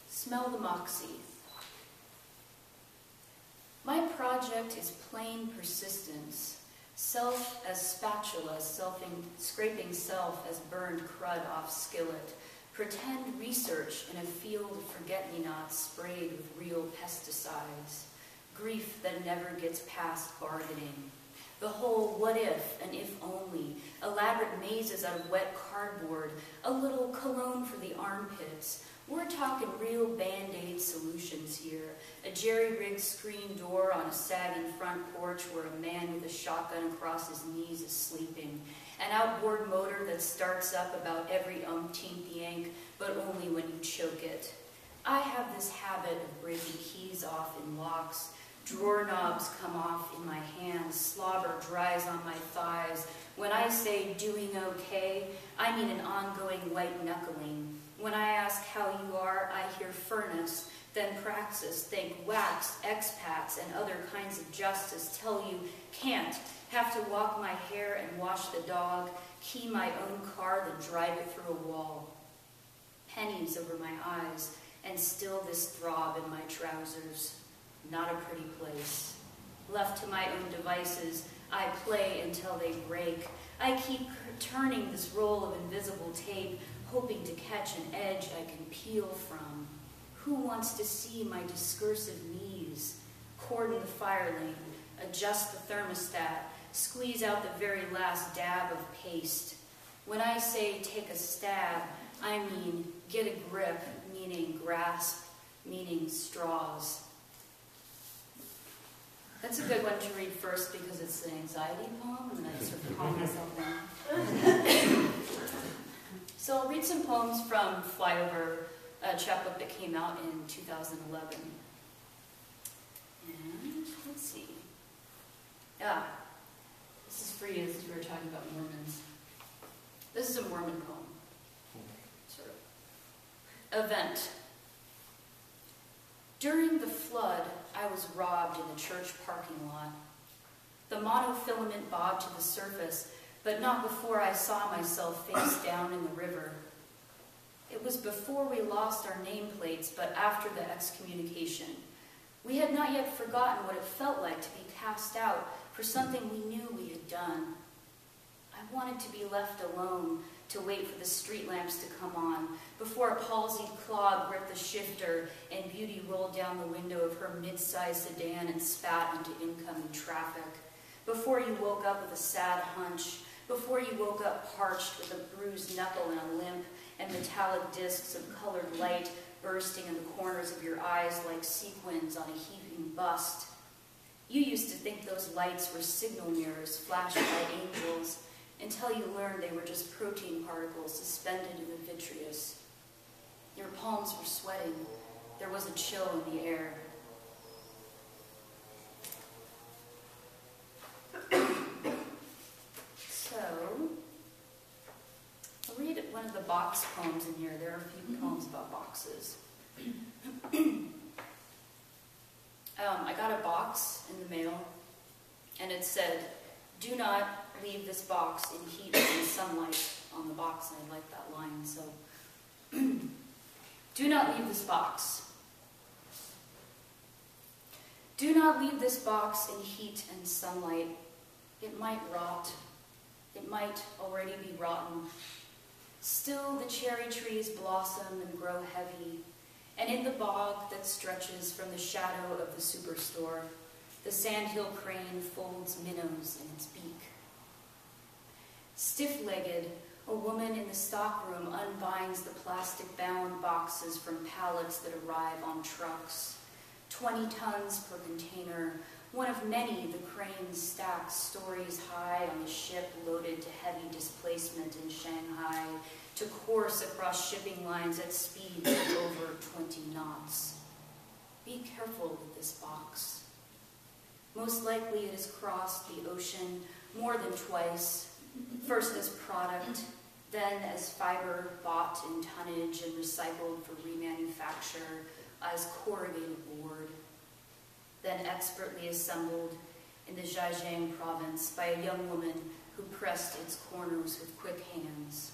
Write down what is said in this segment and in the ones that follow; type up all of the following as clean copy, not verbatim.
Smell the moxie. My project is plain persistence. Self as spatula, scraping self as burned crud off skillet. Pretend research in a field of forget-me-nots sprayed with real pesticides. Grief that never gets past bargaining. The whole what if and if only. Elaborate mazes out of wet cardboard. A little cologne for the armpits. We're talking real Band-Aid solutions here. A jerry-rigged screen door on a sagging front porch where a man with a shotgun across his knees is sleeping. An outboard motor that starts up about every umpteenth yank, but only when you choke it. I have this habit of breaking keys off in locks. Drawer knobs come off in my hands. Slobber dries on my thighs. When I say doing okay, I mean an ongoing white knuckling. When I ask how you are, I hear furnace, then praxis, think wax, expats, and other kinds of justice tell you can't, have to walk my hair and wash the dog, key my own car, then drive it through a wall. Pennies over my eyes, and still this throb in my trousers. Not a pretty place. Left to my own devices, I play until they break. I keep turning this roll of invisible tape, hoping to catch an edge I can peel from. Who wants to see my discursive knees? Cordon the fire lane, adjust the thermostat, squeeze out the very last dab of paste. When I say take a stab, I mean get a grip, meaning grasp, meaning straws. That's a good one to read first because it's an anxiety poem, and then I sort of calm myself down. So I'll read some poems from Flyover, a chapbook that came out in 2011. And let's see. This is for you since we were talking about Mormons. This is a Mormon poem, sort of. Event. During the flood, I was robbed in the church parking lot. The monofilament bobbed to the surface, but not before I saw myself face down in the river. It was before we lost our nameplates, but after the excommunication. We had not yet forgotten what it felt like to be cast out for something we knew we had done. I wanted to be left alone, to wait for the street lamps to come on, before a palsied clog gripped the shifter and Beauty rolled down the window of her mid-sized sedan and spat into incoming traffic. Before you woke up with a sad hunch, before you woke up parched with a bruised knuckle and a limp, and metallic discs of colored light bursting in the corners of your eyes like sequins on a heaving bust. You used to think those lights were signal mirrors flashed by angels, until you learned they were just protein particles suspended in the vitreous. Your palms were sweating. There was a chill in the air. So, I'll read one of the box poems in here. There are a few poems about boxes. I got a box in the mail, and it said, "Do not leave this box in heat and sunlight" on the box, and I like that line, so. Do not leave this box. Do not leave this box in heat and sunlight. It might rot. It might already be rotten. Still the cherry trees blossom and grow heavy, and in the bog that stretches from the shadow of the superstore, the sandhill crane folds minnows in its beak. Stiff-legged, a woman in the stockroom unbinds the plastic-bound boxes from pallets that arrive on trucks. 20 tons per container, one of many the crane stacks stories high on a ship loaded to heavy displacement in Shanghai to course across shipping lines at speeds of over 20 knots. Be careful with this box. Most likely it has crossed the ocean more than twice, first as product, then as fiber bought in tonnage and recycled for remanufacture as corrugated board, then expertly assembled in the Zhejiang province by a young woman who pressed its corners with quick hands.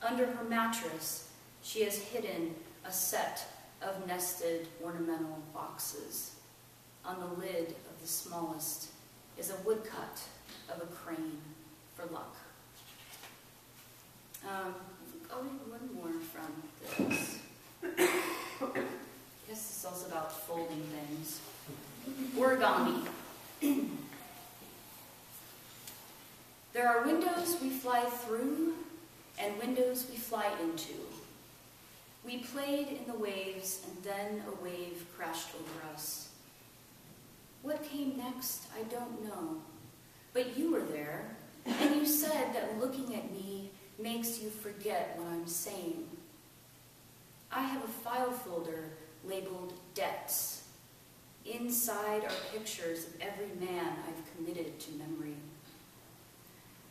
Under her mattress, she has hidden a set of nested ornamental boxes. On the lid of the smallest is a woodcut of a crane for luck. I'll read one more from this. I guess this is also about folding things. Origami. There are windows we fly through and windows we fly into. We played in the waves and then a wave crashed over us. What came next, I don't know. But you were there, and you said that looking at me makes you forget what I'm saying. I have a file folder labeled Debts. Inside are pictures of every man I've committed to memory.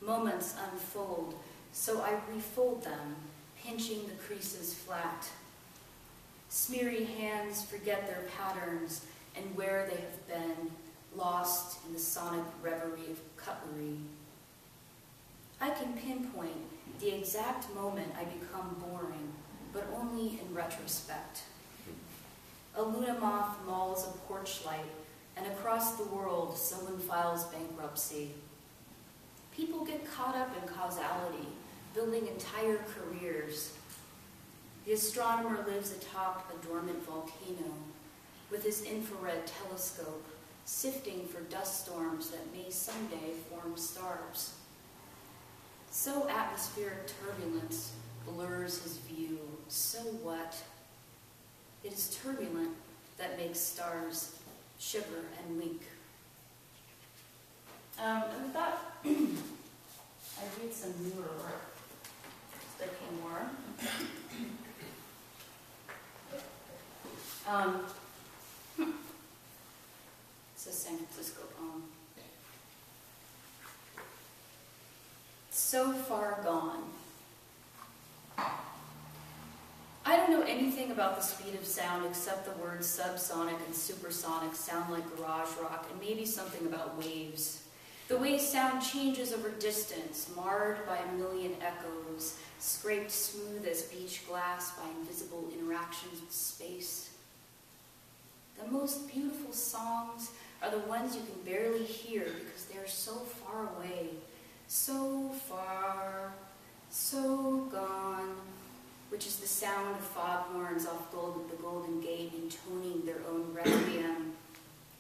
Moments unfold, so I refold them, pinching the creases flat. Smeary hands forget their patterns and where they have been, lost in the sonic reverie of cutlery. I can pinpoint the exact moment I become boring, but only in retrospect. A Luna moth mauls a porch light, and across the world someone files bankruptcy. People get caught up in causality, building entire careers. The astronomer lives atop a dormant volcano, with his infrared telescope, sifting for dust storms that may someday form stars. So atmospheric turbulence blurs his view. So what? It is turbulent that makes stars shiver and wink. And with that, I read some newer work. There came more. It's a San Francisco poem. So far gone. I don't know anything about the speed of sound except the words subsonic and supersonic sound like garage rock and maybe something about waves. The way sound changes over distance, marred by a million echoes, scraped smooth as beach glass by invisible interactions with space. The most beautiful songs are the ones you can barely hear because they are so far away, so far, so gone, which is the sound of foghorns off the Golden Gate intoning their own requiem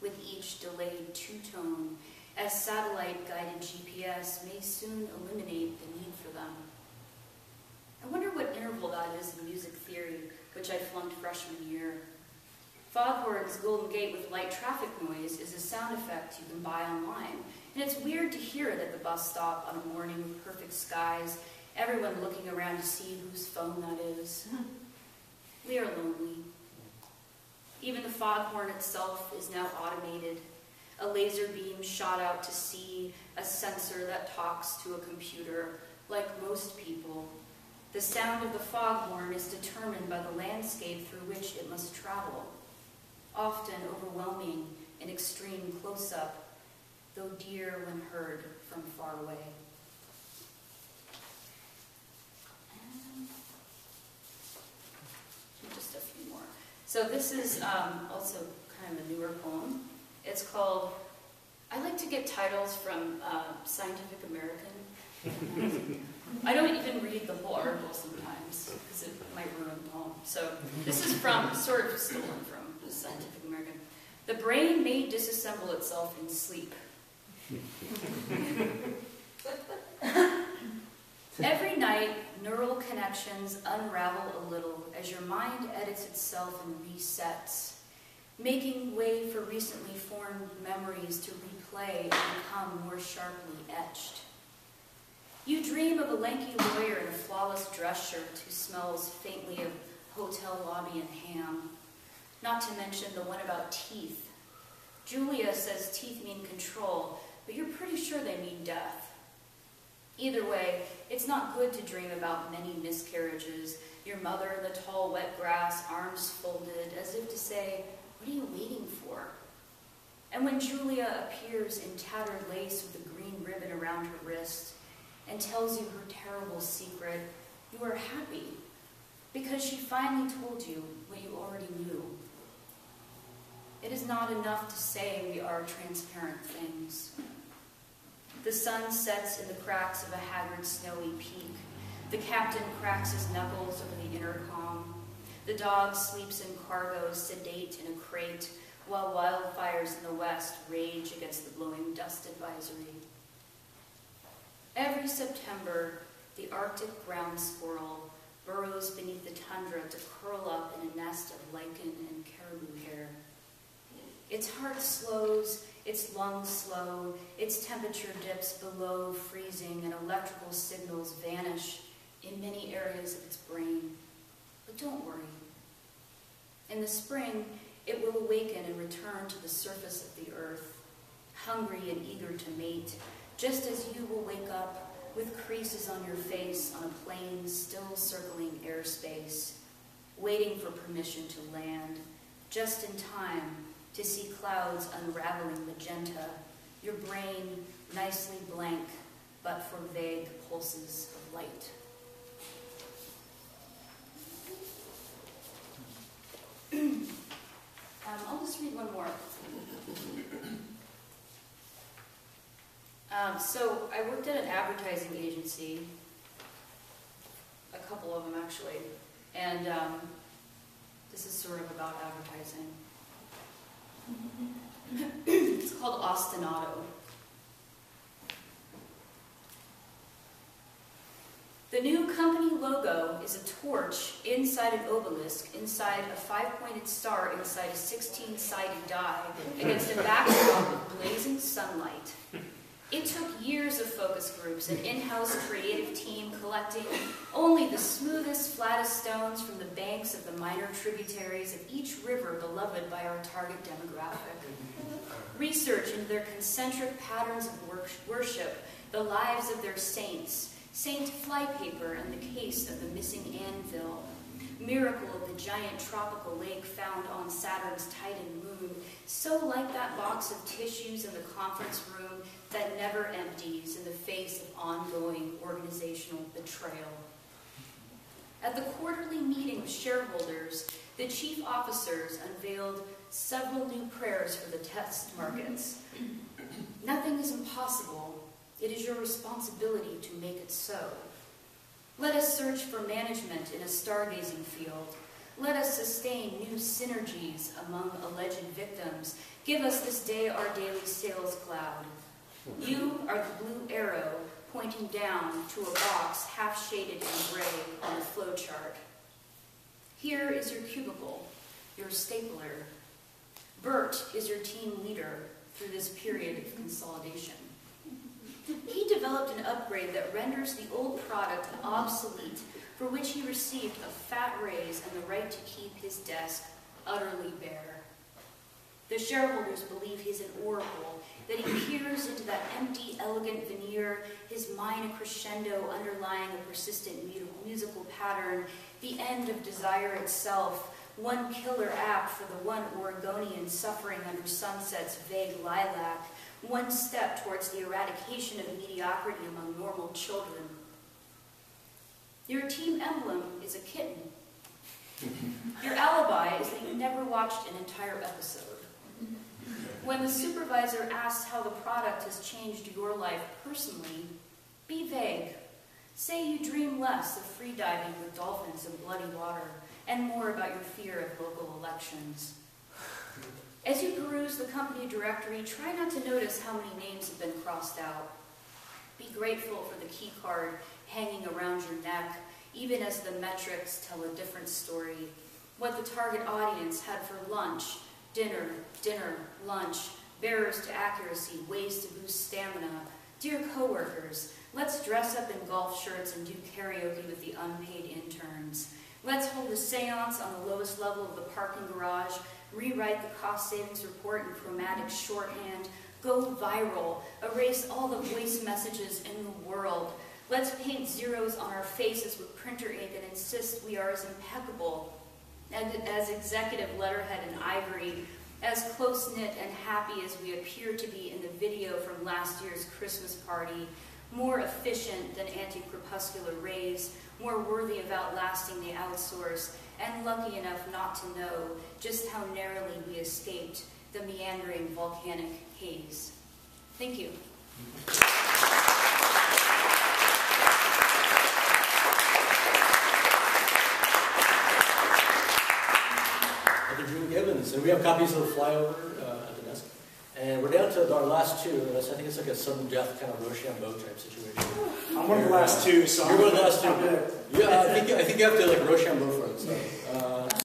with each delayed two-tone, as satellite-guided GPS may soon eliminate the need for them. I wonder what interval that is in music theory, which I flunked freshman year. Foghorns Golden Gate with light traffic noise is a sound effect you can buy online, and it's weird to hear it at the bus stop on a morning with perfect skies, everyone looking around to see whose phone that is. We are lonely. Even the foghorn itself is now automated. A laser beam shot out to sea, a sensor that talks to a computer. Like most people, the sound of the foghorn is determined by the landscape through which it must travel, often overwhelming in extreme close-up, though dear when heard from far away. And just a few more. So this is also kind of a newer poem. It's called, I like to get titles from Scientific American. I don't even read the whole article sometimes because it might ruin the poem. So this is from, sort of stolen from the Scientific American. The brain may disassemble itself in sleep. Every night, neural connections unravel a little as your mind edits itself and resets, making way for recently formed memories to replay and become more sharply etched. You dream of a lanky lawyer in a flawless dress shirt who smells faintly of hotel lobby and ham, not to mention the one about teeth. Julia says teeth mean control, but you're pretty sure they mean death. Either way, it's not good to dream about many miscarriages, your mother in the tall wet grass, arms folded, as if to say, what are you waiting for? And when Julia appears in tattered lace with a green ribbon around her wrist and tells you her terrible secret, you are happy because she finally told you what you already knew. It is not enough to say we are transparent things. The sun sets in the cracks of a haggard, snowy peak. The captain cracks his knuckles over the intercom. The dog sleeps in cargo, sedate in a crate, while wildfires in the west rage against the blowing dust advisory. Every September, the Arctic ground squirrel burrows beneath the tundra to curl up in a nest of lichen and caribou hair. Its heart slows, its lungs slow, its temperature dips below freezing, and electrical signals vanish in many areas of its brain. But don't worry. In the spring, it will awaken and return to the surface of the earth, hungry and eager to mate, just as you will wake up with creases on your face on a plane still circling airspace, waiting for permission to land, just in time to see clouds unraveling magenta, your brain nicely blank, but for vague pulses of light. I'll just read one more. So I worked at an advertising agency, a couple of them actually, and this is sort of about advertising. It's called Ostinato. The new company logo is a torch inside an obelisk, inside a 5-pointed star, inside a 16-sided die, against a backdrop of blazing sunlight. It took years of focus groups, an in-house creative team collecting only the smoothest, flattest stones from the banks of the minor tributaries of each river beloved by our target demographic. Research into their concentric patterns of worship, the lives of their saints, Saint Flypaper and the case of the missing anvil, miracle of the giant tropical lake found on Saturn's Titan moon, so like that box of tissues in the conference room that never empties in the face of ongoing organizational betrayal. At the quarterly meeting of shareholders, the chief officers unveiled several new prayers for the test markets. Nothing is impossible. It is your responsibility to make it so. Let us search for management in a stargazing field. Let us sustain new synergies among alleged victims. Give us this day our daily sales cloud. You are the blue arrow pointing down to a box half shaded in gray on the flowchart. Here is your cubicle, your stapler. Bert is your team leader through this period of consolidation. He developed an upgrade that renders the old product obsolete, for which he received a fat raise and the right to keep his desk utterly bare. The shareholders believe he's an oracle, that he peers into that empty, elegant veneer, his mind a crescendo underlying a persistent musical pattern, the end of desire itself, one killer app for the one Oregonian suffering under sunset's vague lilac, one step towards the eradication of mediocrity among normal children. Your team emblem is a kitten. Your alibi is that you never watched an entire episode. When the supervisor asks how the product has changed your life personally, be vague. Say you dream less of freediving with dolphins in bloody water and more about your fear of local elections. As you peruse the company directory, try not to notice how many names have been crossed out. Be grateful for the key card hanging around your neck, even as the metrics tell a different story. What the target audience had for lunch, dinner, lunch, bearers to accuracy, ways to boost stamina. Dear coworkers, let's dress up in golf shirts and do karaoke with the unpaid interns. Let's hold a seance on the lowest level of the parking garage, rewrite the cost savings report in chromatic shorthand, go viral, erase all the voice messages in the world. Let's paint zeros on our faces with printer ink and insist we are as impeccable as executive letterhead in ivory as close-knit and happy as we appear to be in the video from last year's Christmas party, more efficient than anti-crepuscular rays, more worthy of outlasting the outsource, and lucky enough not to know just how narrowly we escaped the meandering volcanic haze. Thank you. Gibbons, and we have copies of the flyover at the desk. And we're down to our last two. I think it's like a sudden death kind of Rochambeau type situation. I'm one of the last two, so you're one of the last two. Yeah, I think you have to like Rochambeau for it. So.